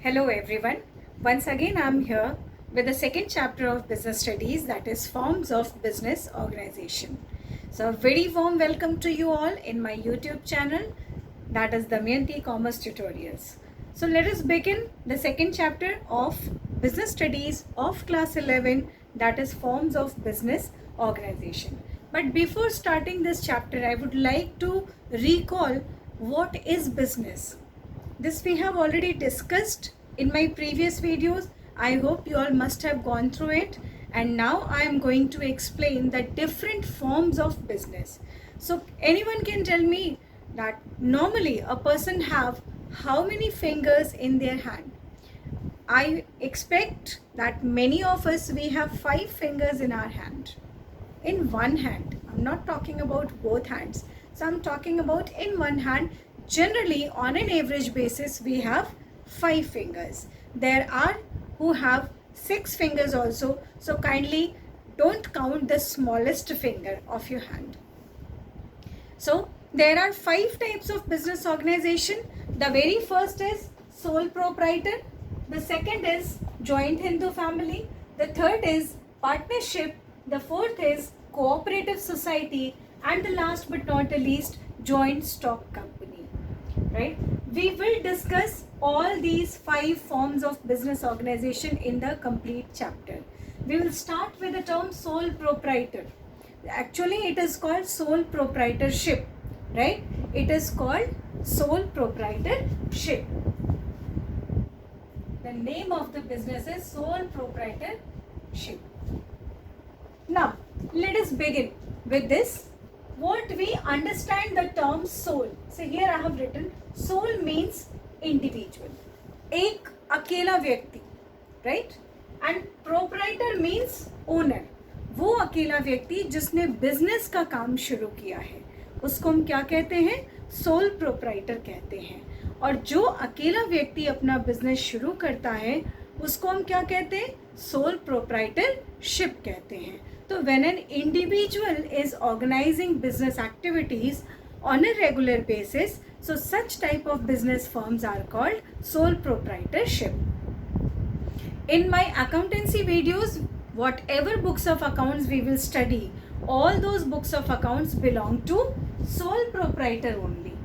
Hello everyone. Once again I am here with the second chapter of business studies, that is forms of business organization. So a very warm welcome to you all in my YouTube channel, that is Damayanti Commerce Tutorials. So let us begin the second chapter of business studies of class 11, that is forms of business organization. But before starting this chapter, I would like to recall what is business. This we have already discussed in my previous videos. I hope you all must have gone through it, and now I am going to explain the different forms of business. So anyone can tell me that normally a person have how many fingers in their hand? I expect that many of us, we have 5 fingers in our hand. In one hand, I'm not talking about both hands. So I'm talking about in one hand. Generally, on an average basis, we have 5 fingers. There are who have 6 fingers also. So kindly don't count the smallest finger of your hand. So there are 5 types of business organization. The very first is sole proprietor. The second is joint Hindu family. The third is partnership. The fourth is cooperative society. And the last but not the least, joint stock company. Right? We will discuss all these 5 forms of business organization in the complete chapter. We will start with the term sole proprietor. Actually, it is called sole proprietorship, right? It is called sole proprietorship. The name of the business is sole proprietorship. Now, let us begin with this. What we understand the term soul. So here I have written soul means individual, एक अकेला व्यक्ति, right? And proprietor means owner, वो अकेला व्यक्ति जिसने business का काम शुरू किया है, उसको हम क्या कहते हैं? सोल प्रोप्राइटर कहते हैं. और जो अकेला व्यक्ति अपना बिजनेस शुरू करता है उसको हम क्या कहते हैं? सोल प्रोप्राइटरशिप कहते हैं. So when an individual is organizing business activities on a regular basis, so such type of business firms are called sole proprietorship. In my accountancy videos, whatever books of accounts we will study, all those books of accounts belong to sole proprietor only.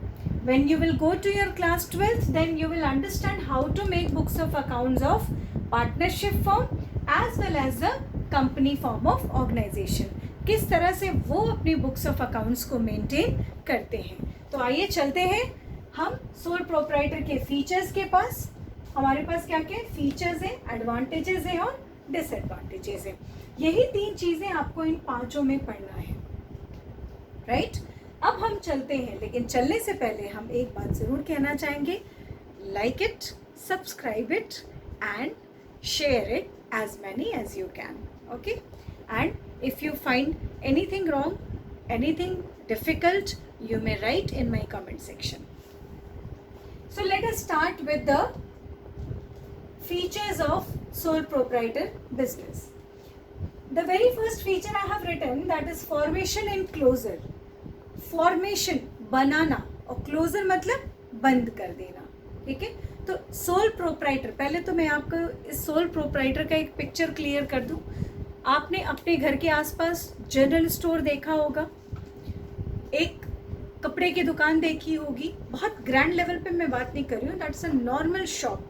When you will go to your class 12th, then you will understand how to make books of accounts of partnership firm as well as the company form of organisation, किस तरह से वो अपनी books of accounts को maintain करते हैं. तो आइए चलते हैं हम सोल प्रोप्राइटर के फीचर्स के पास. हमारे पास क्या क्या फीचर्स हैं, एडवांटेजेस हैं और डिसएडवांटेजेस हैं. यही 3 चीज़ें आपको इन 5 में पढ़ना है, राइट? अब हम चलते हैं, लेकिन चलने से पहले हम एक बात ज़रूर कहना चाहेंगे. Like it, subscribe it and share it as many as you can. Okay, and if you find anything wrong, anything difficult, you may write in my comment section. So let us start with the features of sole proprietor business. The very first feature I have written, that is formation and closure. Formation बनाना और closure मतलब बंद कर देना. ठीक है, तो sole proprietor, पहले तो मैं आपको इस सोल प्रोप्राइटर का एक पिक्चर क्लियर कर दूं. आपने अपने घर के आसपास जनरल स्टोर देखा होगा, एक कपड़े की दुकान देखी होगी. बहुत ग्रैंड लेवल पे मैं बात नहीं कर रही हूँ, that's a normal shop,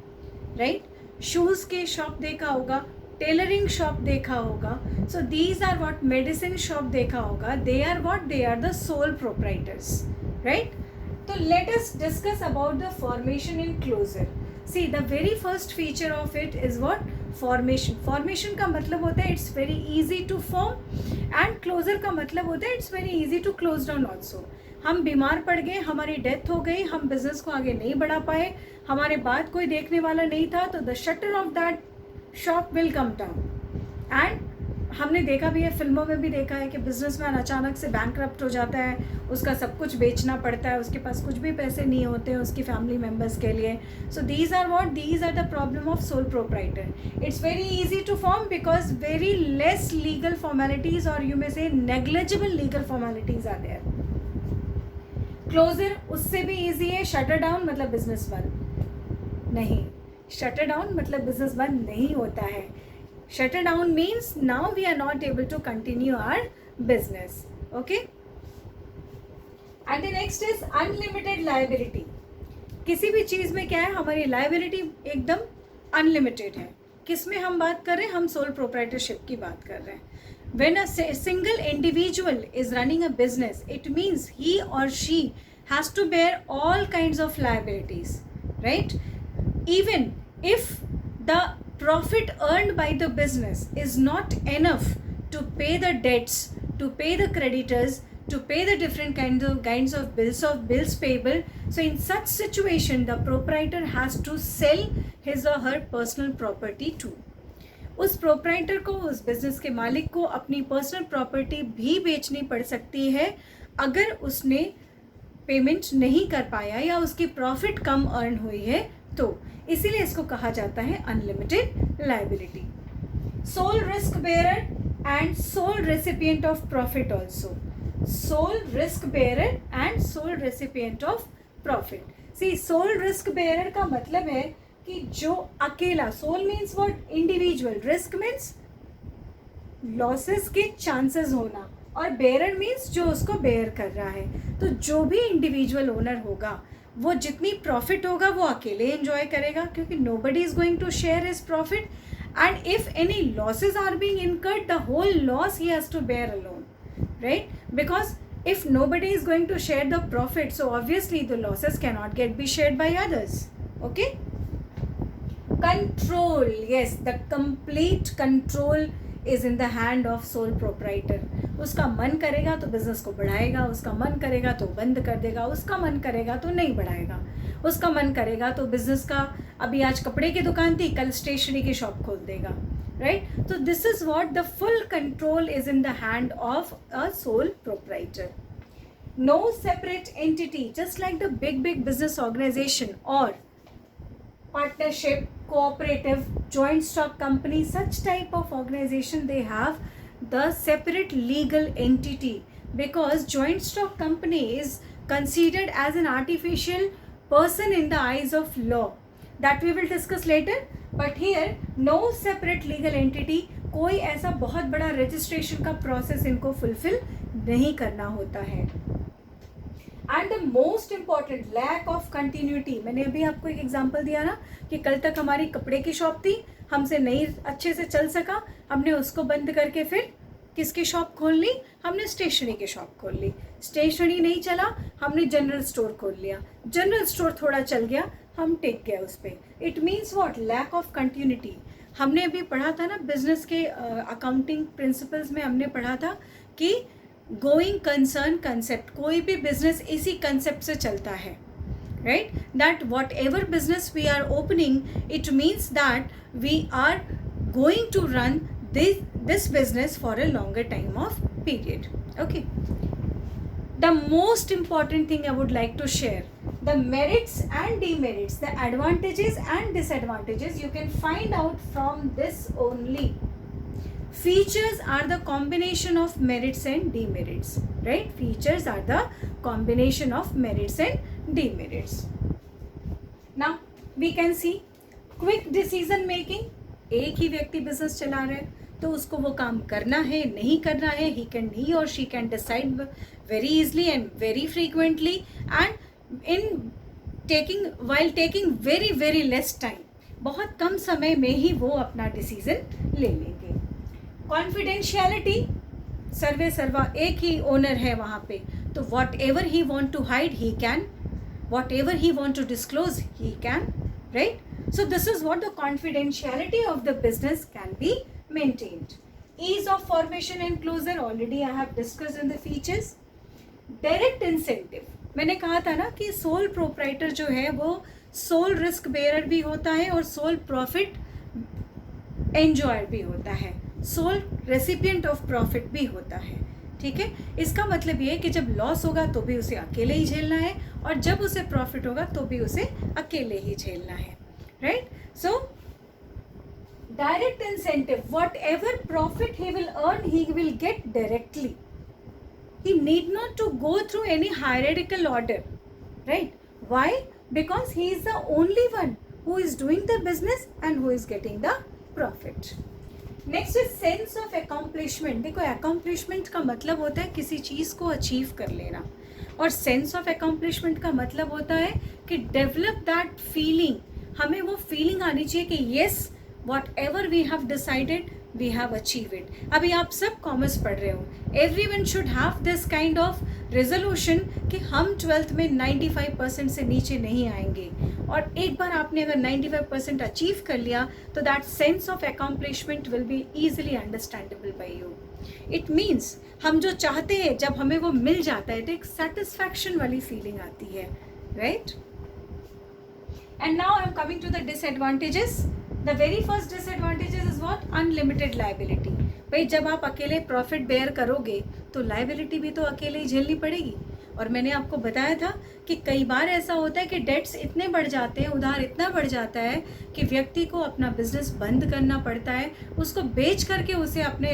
right? Shoes के शॉप देखा होगा, टेलरिंग शॉप देखा होगा. So these are what, medicine shop देखा होगा. They are what, they are the sole proprietors, right? So let us discuss about the formation and closure. See, the very first feature of it is what? Formation. Formation का मतलब होता है it's very easy to form, and closure का मतलब होता है it's very easy to close down also. हम बीमार पड़ गए, हमारी डेथ हो गई, हम बिजनेस को आगे नहीं बढ़ा पाए, हमारे बाद कोई देखने वाला नहीं था, तो the shutter of that shop will come down. And हमने देखा भी है, फिल्मों में भी देखा है कि बिजनेसमैन अचानक से बैंकरप्ट हो जाता है, उसका सब कुछ बेचना पड़ता है, उसके पास कुछ भी पैसे नहीं होते हैं उसकी फैमिली मेम्बर्स के लिए. So these are what, these are the problem of sole proprietor. It's very easy to form because very less legal formalities और you may say negligible legal formalities are there. Closure उससे भी easy है, shutter down मतलब business बंद नहीं. Shutter down मतलब business बंद नहीं होता है. Shutter down means now we are not able to continue our business. Okay. And the next is unlimited liability. किसी भी चीज़ में क्या है, हमारी लायबिलिटी एकदम अनलिमिटेड है. किस में हम बात कर रहे हैं, हम सोल प्रोप्राइटरशिप की बात कर रहे हैं. When a single individual is running a business, it means he or she has to bear all kinds of liabilities, right? Even if the profit earned by the business is not enough to pay the debts, to pay the creditors, to pay the different kinds of bills payable. So in such situation, the proprietor has to sell his or her personal property too. उस proprietor को, उस business के मालिक को अपनी personal property भी बेचनी पड़ सकती है अगर उसने पेमेंट नहीं कर पाया या उसकी प्रॉफिट कम अर्न हुई है तो. इसीलिए इसको कहा जाता है unlimited liability. Sole risk bearer and sole recipient of profit also. Sole risk bearer and sole recipient of profit. See, sole risk bearer का मतलब है कि जो अकेला, sole means what, individual, risk means losses के चांसेस होना, और bearer means जो उसको बेयर कर रहा है. तो जो भी इंडिविजुअल ओनर होगा वो जितनी प्रॉफिट होगा वो अकेले एंजॉय करेगा क्योंकि nobody is going to share his profit. And if any losses are being incurred, the whole loss he has to bear alone, right? Because if nobody is going to share the profit, so obviously the losses cannot be shared by others. Okay. Control, yes, the complete control is in the hand of sole proprietor. उसका मन करेगा तो business को बढ़ाएगा, उसका मन करेगा तो बंद कर देगा, उसका मन करेगा तो नहीं बढ़ाएगा, उसका मन करेगा तो बिजनेस का, अभी आज कपड़े की दुकान थी, कल स्टेशनरी की शॉप खोल देगा, right? So this is what the full control is in the hand of a sole proprietor. No separate entity, just like the big business organization or partnership, cooperative, joint stock company, such type of organization, they have the separate legal entity because joint stock company is considered as an artificial person in the eyes of law. That we will discuss later. But here no separate legal entity, कोई ऐसा बहुत बड़ा registration का process इनको fulfil नहीं करना होता है. And the most important, lack of continuity. मैंने अभी आपको एक एग्जांपल दिया ना कि कल तक हमारी कपड़े की शॉप थी, हमसे नहीं अच्छे से चल सका, हमने उसको बंद करके फिर किसकी शॉप खोल ली, हमने स्टेशनरी की शॉप खोल ली. स्टेशनरी नहीं चला, हमने जनरल स्टोर खोल लिया. जनरल स्टोर थोड़ा चल गया, हम टिक गए उस पर. It means what, lack of continuity. हमने अभी पढ़ा था ना बिजनेस के अकाउंटिंग प्रिंसिपल्स में, हमने पढ़ा था कि गोइंग कंसर्न कंसेप्ट, कोई भी बिजनेस इसी कंसेप्ट से चलता है, right? That whatever business we are opening, it means that we are going to run this business for a longer time of period. Okay. The most important thing I would like to share, the merits and demerits, the advantages and disadvantages you can find out from this only. Features are the combination of merits and demerits, right? Features are the combination of merits and demerits. Now we can see quick decision making. एक ही व्यक्ति business चला रहा है तो उसको वो काम करना है, नहीं करना है, he or she can decide very easily and very frequently and while taking very less time. बहुत कम समय में ही वो अपना डिसीजन ले लेंगे. कॉन्फिडेंशियलिटी, सर्वे सर्वा एक ही ओनर है वहाँ पे, तो whatever he want to hide he can, whatever he want to disclose he can, right? So this is what the confidentiality of the business can be maintained. Ease of formation and closure, already I have discussed in the features. Direct incentive, मैंने कहा था ना कि sole proprietor जो है वो soul risk bearer भी होता है और सोल प्रॉफिट एंजॉयर भी होता है, सोल रेसिपिएंट ऑफ प्रॉफिट भी होता है. ठीक है, इसका मतलब ये है कि जब लॉस होगा तो भी उसे अकेले ही झेलना है और जब उसे प्रॉफिट होगा तो भी उसे अकेले ही झेलना है, right? So direct incentive, whatever profit he will earn, he will get directly. He need not to go through any hierarchical order, right? Why? Because he is the only one who is doing the business and who is getting the profit. Next is sense of accomplishment. देखो accomplishment का मतलब होता है किसी चीज़ को achieve कर लेना, और सेंस ऑफ अकम्पलिशमेंट का मतलब होता है कि डेवलप दैट फीलिंग. हमें वो फीलिंग आनी चाहिए कि yes whatever we have decided we have achieve it. अभी आप सब कॉमर्स पढ़ रहे हो, everyone should have this kind of resolution कि हम 12th में 95% से नीचे नहीं आएंगे, और एक बार आपने अगर 95% अचीव कर लिया तो that sense of accomplishment will be easily understandable by you. It means हम जो चाहते हैं जब हमें वो मिल जाता है तो एक सेटिस्फैक्शन वाली फीलिंग आती है, right. And now I am coming to the disadvantages. The very first disadvantages is what? Unlimited liability. भाई जब आप अकेले प्रॉफिट बेयर करोगे तो लायबिलिटी भी तो अकेले ही झेलनी पड़ेगी. और मैंने आपको बताया था कि कई बार ऐसा होता है कि डेट्स इतने बढ़ जाते हैं, उधार इतना बढ़ जाता है कि व्यक्ति को अपना बिजनेस बंद करना पड़ता है, उसको बेच करके उसे अपने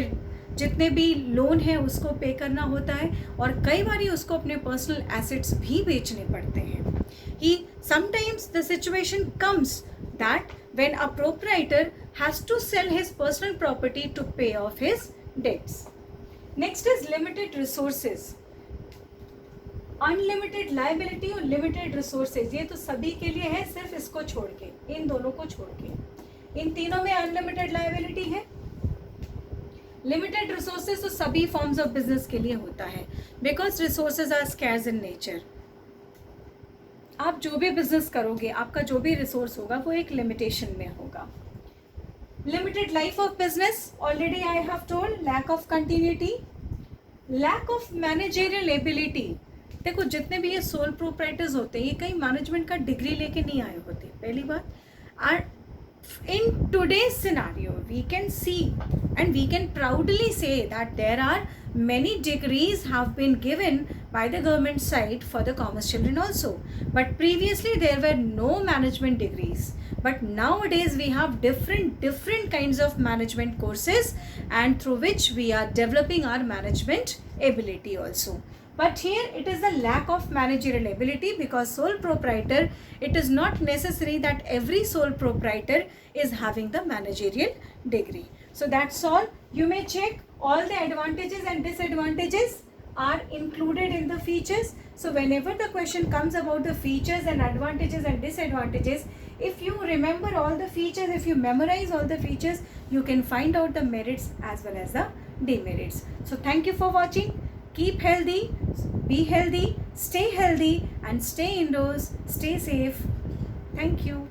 जितने भी लोन है उसको पे करना होता है, और कई बार ही उसको अपने पर्सनल एसेट्स भी बेचने पड़ते हैं. He sometimes the situation comes that when a proprietor has to sell his personal property to pay off his debts. Next is limited resources. Unlimited liability और लिमिटेड रिसोर्सेज, ये तो सभी के लिए है, सिर्फ इसको छोड़ के, इन दोनों को छोड़ के. इन तीनों में अनलिमिटेड लायबिलिटी है. लिमिटेड रिसोर्सेज तो सभी फॉर्म्स ऑफ बिजनेस के लिए होता है, because resources are scarce in nature. आप जो भी बिजनेस करोगे, आपका जो भी रिसोर्स होगा वो एक लिमिटेशन में होगा. Limited life of business, already I have told. Lack of continuity, lack of managerial ability. देखो जितने भी ये सोल प्रोप्राइटर्स होते हैं ये कहीं मैनेजमेंट का डिग्री लेके नहीं आए होते, पहली बात. In today's scenario, we can see and we can proudly say that there are many degrees have been given by the government side for the commerce children also. But previously there were no management degrees. But nowadays we have different kinds of management courses, and through which we are developing our management ability also. But here it is the lack of managerial ability, because sole proprietor, it is not necessary that every sole proprietor is having the managerial degree. So that's all. You may check all the advantages and disadvantages are included in the features. So whenever the question comes about the features and advantages and disadvantages, if you remember all the features, if you memorize all the features, you can find out the merits as well as the demerits. So thank you for watching. Keep healthy, be healthy, and stay indoors, stay safe. Thank you.